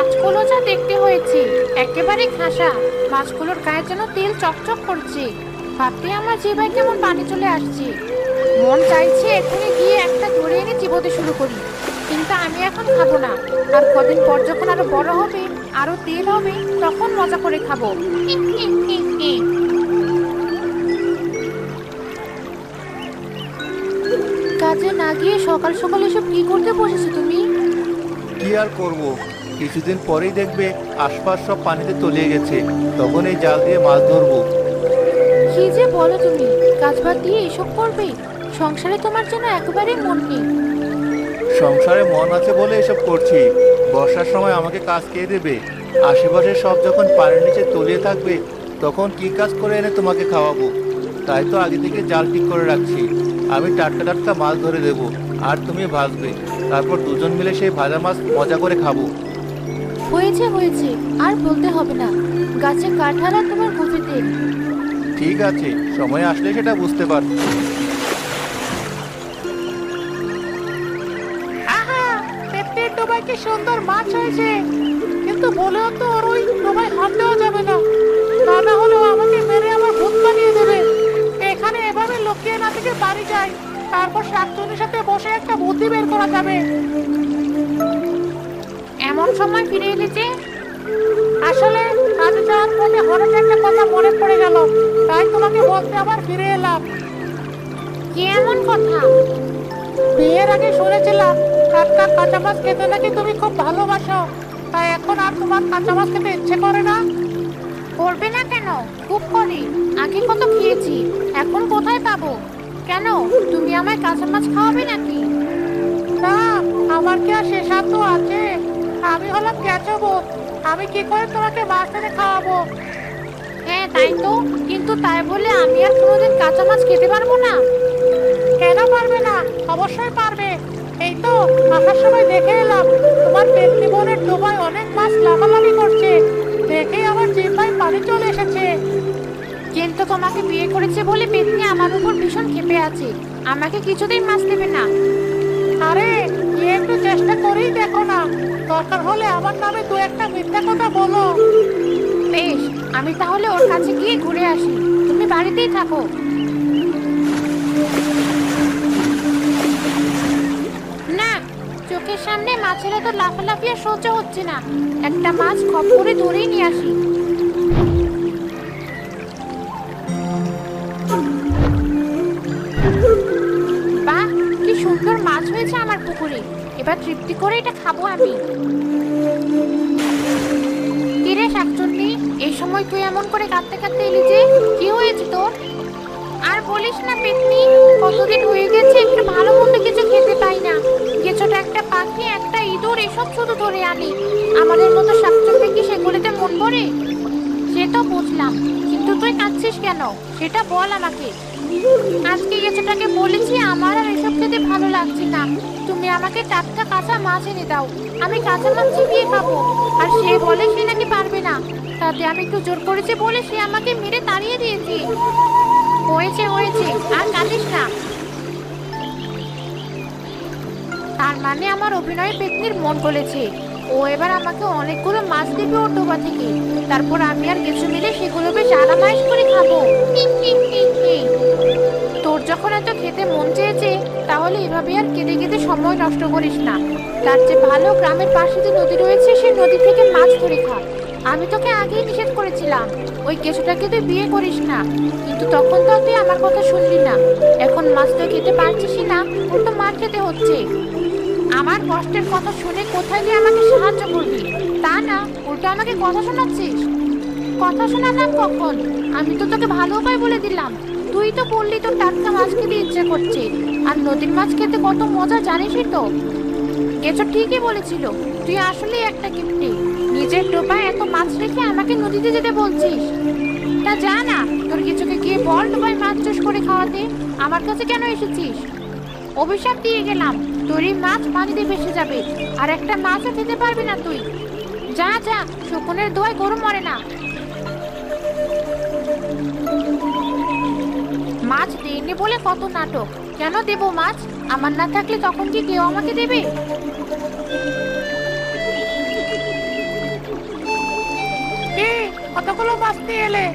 মাছগুলো যা দেখতে হয়েছে, একেবারে খাসা। মাছগুলোর গায়ে যেন তেল চকচক করছে। ভাবতে আমার জিভায় কেমন পানি চলে আসছে। মন চাইছে এখনই গিয়ে একটা ধরে এনে চিবোতে শুরু করি, কিন্তু আমি এখন খাবো না। আর কদিন পর যখন আরো বড় হবে, আরো তেল হবে, তখন মজা করে খাবো। কাজে না গিয়ে সকাল সকাল এসব কি করতে বসেছো তুমি? কি আর করব, কিছুদিন পরেই দেখবে আশপাশ সব পানিতে তলিয়ে গেছে। তখন এই জাল দিয়ে মাছ ধরবো। কি যে বলো তুমি! কাজ বাদ দিয়ে এসব করবে? সংসারে তোমার জন্য একেবারেই মন নেই। সংসারে মন আছে বলে এসব করছি। বর্ষার সময় আমাকে কাজ কে দেবে? আশেপাশে সব যখন পানির নিচে তলিয়ে থাকবে, তখন কি কাজ করে এনে তোমাকে খাওয়াবো? তাই তো আগে থেকে জাল ঠিক করে রাখছি। আমি টাটকা টাটকা মাছ ধরে দেবো, আর তুমি ভাজবে। তারপর দুজন মিলে সেই ভাজা মাছ মজা করে খাবো। হয়েছে হয়েছে, আর বলতে হবে না। গাছে কাঁঠাল আর তোমার বুঝে তেল। ঠিক আছে, সময় আসলে সেটা বুঝতে পারবো। আহা, পেট্টের ডোবায় কি সুন্দর মাছ হয়েছে! কিন্তু বলেও তো ওর ওই ডোবায় হাত দেওয়া যাবে না। তা না হলেও আমাকে মেরে আমার ভূত বানিয়ে দেবে। এখানে এভাবে লুকিয়ে না থেকে বাড়ি যাই, তারপর শাকচুনির সাথে বসে একটা বুদ্ধি বের করা যাবে। এমন সময় ফিরে এলে যে? আসলে কাজে যাওয়ার পথে হঠাৎ একটা কথা মনে পড়ে গেল, তাই তোমাকে বলতে আবার ফিরে এলাম। কি এমন কথা? বিয়ের আগে শুনেছিলাম টাটকা কাঁচা মাছ খেতে নাকি তুমি খুব ভালোবাসো। তাই এখন আর তোমার কাঁচা মাছ খেতে ইচ্ছে করে না? করবে না কেন? খুব করি। আগে কত খেয়েছি, এখন কোথায় পাবো? কেন, তুমি আমায় কাঁচা মাছ খাওয়াবে নাকি? না, আমার কি আর সে সাধ্য আছে? আমি হলাম গেছো বউ, আমি কি করে তোমাকে মাছ এনে খাওয়াবো? হ্যাঁ তাই তো, কিন্তু তাই বলে আমি আর কোনোদিন কাঁচা মাছ খেতে পারবো না? কেন পারবে না? অবশ্যই পারবে। এই তো আসার সময় দেখে এলাম তোমার পেটনি বোনের ডোবায় অনেক মাছ লাফালাফি করছে। দেখেই আমার জিহ্বায় পানি চলে এসেছে। কিন্তু তোমাকে বিয়ে করেছে বলে পেটনি আমার উপর ভীষণ ক্ষেপে আছে। আমাকে কিছুতেই মাছ দেবে না। আরে, একটু চেষ্টা করেই দেখো না। দরকার হলে আমার নামে দু একটা মিথ্যা কথা বলো। বেশ, আমি তাহলে ওর কাছে গিয়ে ঘুরে আসি। তুমি বাড়িতেই থাকো। না, চোখের সামনে মাছের এত লাফালাফি আর সহ্য হচ্ছে না। একটা মাছ খপ করে ধরেই নিয়ে আসি। বাহ, কি সুন্দর মাছ হয়েছে আমার পুকুরে! এবার তৃপ্তি করে এটা খাবো আমি। কিরে শাকচুন্নি, এই সময় তুই এমন করে কাঁদতে কাঁদতে এলি যে? কি হয়েছে তোর? আর বলিস না পেতনি, কতদিন হয়ে গেছে একটু ভালো মন্দ কিছু খেতে পাই না। কিছুটা একটা পাখি, একটা ইঁদুর এসব শুধু ধরে আনি। আমাদের মতো শাকচুন্নি কি সেগুলিতে মন ভরে? সে তো বুঝলাম, কিন্তু তুই কাঁদছিস কেন সেটা বল আমাকে। আজকে কিছুটাকে বলেছি আমার আর এসব খেতে ভালো লাগছে না। তুমি আমাকে টাটকা কাঁচা মাছ এনে দাও, আমি কাঁচা মাছ চিবিয়ে খাবো। আর সে বলে সে নাকি পারবে না। তাতে আমি একটু জোর করেছি বলে সে আমাকে মেরে তাড়িয়ে দিয়েছে। হয়েছে হয়েছে, আর কাঁদিস না। তার মানে আমার অভিনয় পেতনির মন গলেছে। ও এবার আমাকে অনেকগুলো মাছ দেবে ওর ডোবা থেকে। তারপর আমি আর কিছু মিলে সেগুলো বেশ আরামায়েশ করে খাবো। তোর যখন এত খেতে মন চেয়েছে, তাহলে এভাবে আর কেঁদে কেঁদে সময় নষ্ট করিস না। তার চেয়ে ভালো গ্রামের পাশে যে নদী রয়েছে, সেই নদী থেকে মাছ ধরে খা। আমি তোকে আগেই নিষেধ করেছিলাম ওই কেঁচোটাকে তুই বিয়ে করিস না, কিন্তু তখন তো তুই আমার কথা শুনলি না। এখন মাছ তুই খেতে পারছিস না, উল্টো মার খেতে হচ্ছে। আমার কষ্টের কথা শুনে কোথায় গিয়ে আমাকে সাহায্য করবি, তা না উল্টো আমাকে কথা শোনাচ্ছিস। কথা শোনালাম কখন? আমি তো তোকে ভালো উপায় বলে দিলাম। তুই তো বললি তোর টাটকা মাছ খেতে ইচ্ছে করছে, আর নদীর মাছ খেতে কত মজা জানিসই তো। কেঁচো ঠিকই বলেছিল, তুই আসলেই একটা কিপ্টে। নিজের ডোবায় এত মাছ রেখে আমাকে নদীতে যেতে বলছিস। তা যা না, তোর কিছুকে গিয়ে বল ডোবায় মাছ চাষ করে খাওয়াতে। আমার কাছে কেন এসেছিস? অভিশাপ দিয়ে গেলাম, তোরই মাছ পানিতে ভেসে যাবে, আর একটা মাছও খেতে পারবি না তুই। যা যা, শকুনের দোয়ায় গরু মরে না। মাছ দেয়নি বলে কত নাটক! কেন দেব মাছ? আমার না থাকলে তখন কি কেউ আমাকে দেবে? কতগুলো মাছ নিয়ে এলে